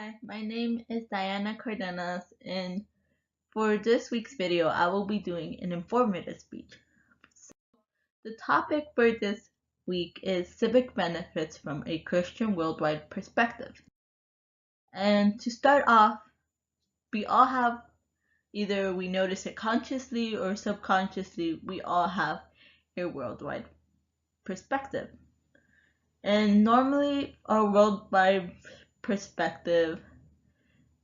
Hi, my name is Diana Cardenas, and for this week's video, I will be doing an informative speech. The topic for this week is civic benefits from a Christian worldwide perspective. And to start off, we all have, either we notice it consciously or subconsciously, we all have a worldwide perspective. And normally, our worldwide perspective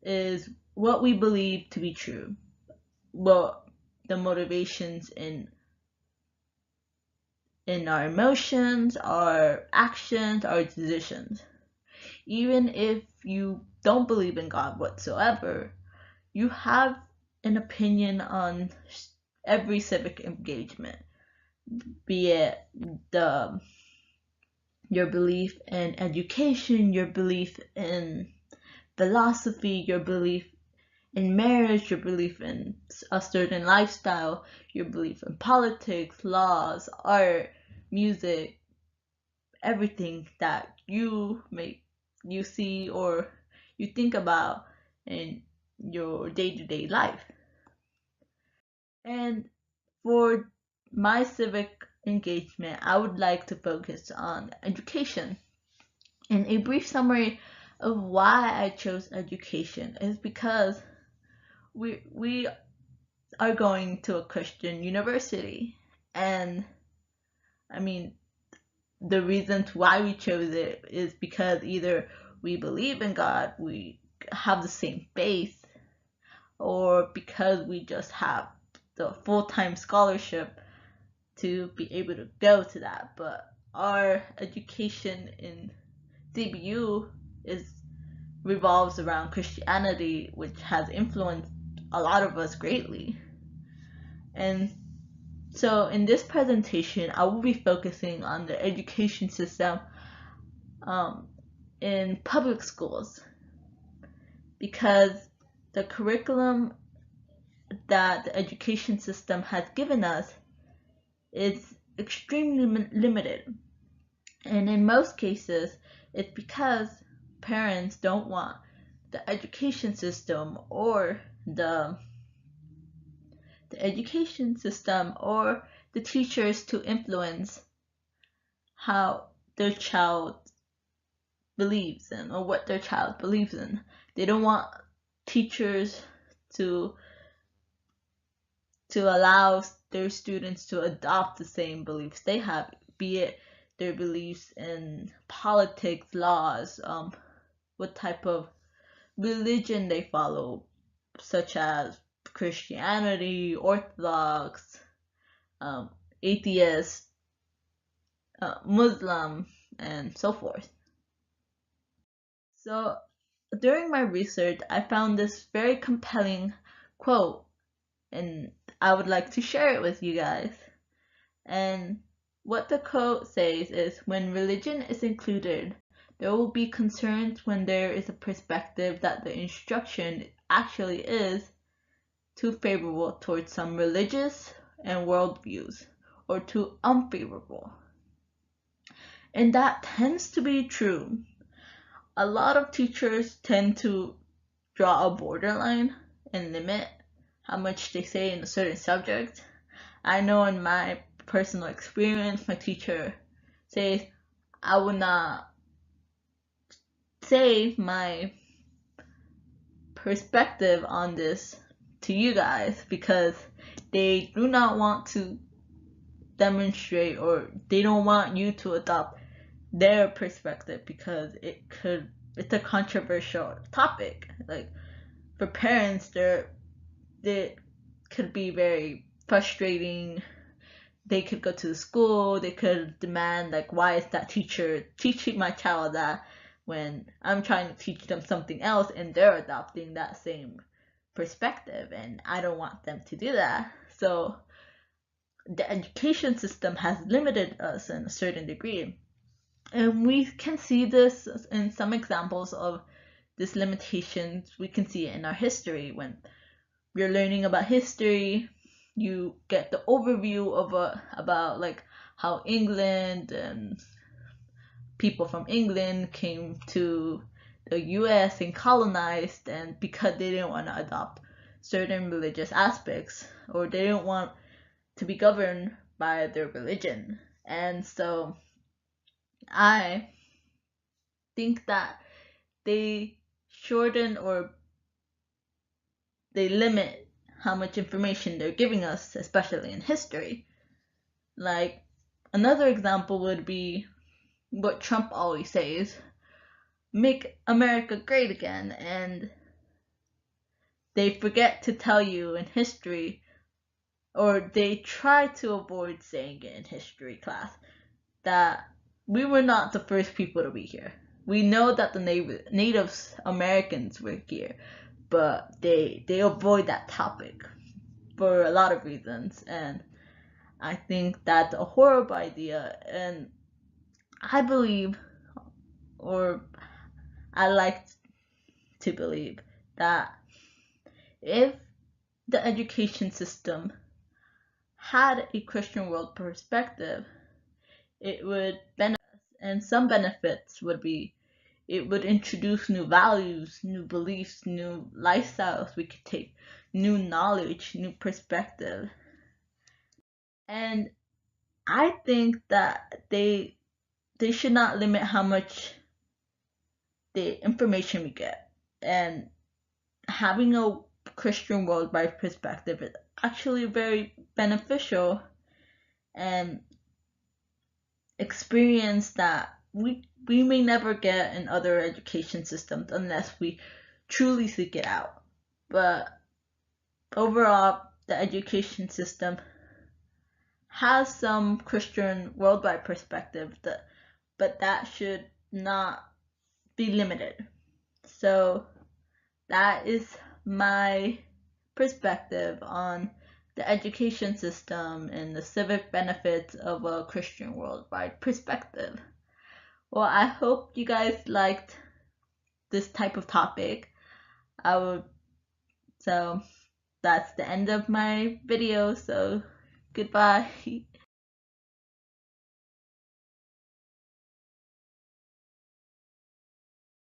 is what we believe to be true, what the motivations in our emotions, our actions, our decisions. Even if you don't believe in God whatsoever, you have an opinion on every civic engagement, be it your belief in education, your belief in philosophy, your belief in marriage, your belief in a certain lifestyle, your belief in politics, laws, art, music, everything that you see or you think about in your day-to-day life. And for my civic engagement, I would like to focus on education. And a brief summary of why I chose education is because we are going to a Christian university, and I mean, the reasons why we chose it is because either we believe in God, we have the same faith, or because we just have the full-time scholarship to be able to go to that. But our education in CBU revolves around Christianity, which has influenced a lot of us greatly. And so in this presentation, I will be focusing on the education system in public schools, because the curriculum that the education system has given us is extremely limited. And in most cases, it's because parents don't want the education system or the education system or the teachers to influence how their child believes in or what their child believes in. They don't want teachers to allow their students to adopt the same beliefs they have, be it their beliefs in politics, laws, what type of religion they follow, such as Christianity, Orthodox, atheist, Muslim, and so forth. So during my research, I found this very compelling quote, and I would like to share it with you guys. And what the quote says is, when religion is included, there will be concerns when there is a perspective that the instruction actually is too favorable towards some religious and worldviews, or too unfavorable. And that tends to be true. A lot of teachers tend to draw a borderline and limit how much they say in a certain subject. I know in my personal experience, my teacher says I will not say my perspective on this to you guys because they do not want to demonstrate, or they don't want you to adopt their perspective, because it's a controversial topic. Like, for parents, it could be very frustrating. They could go to the school, they could demand, like, why is that teacher teaching my child that when I'm trying to teach them something else and they're adopting that same perspective, and I don't want them to do that. So the education system has limited us in a certain degree. And we can see this in some examples of this limitations. We can see it in our history. When you're learning about history, you get the overview of about like how England and people from England came to the US and colonized, and because they didn't want to adopt certain religious aspects, or they didn't want to be governed by their religion. And so I think that they shorten or they limit how much information they're giving us, especially in history. Like, another example would be what Trump always says, make America great again, and they forget to tell you in history, or they try to avoid saying it in history class, that we were not the first people to be here. We know that the Native Americans were here, but they avoid that topic for a lot of reasons, and I think that's a horrible idea. And I believe, or I like to believe, that if the education system had a Christian world perspective, it would benefit us. And some benefits would be, it would introduce new values, new beliefs, new lifestyles we could take, new knowledge, new perspective. And I think that they should not limit how much the information we get. And having a Christian worldwide perspective is actually very beneficial and experience that we may never get in other education systems unless we truly seek it out. But overall, the education system has some Christian worldwide perspective, but that should not be limited. So that is my perspective on the education system and the civic benefits of a Christian worldwide perspective. Well, I hope you guys liked this type of topic. So that's the end of my video, so goodbye.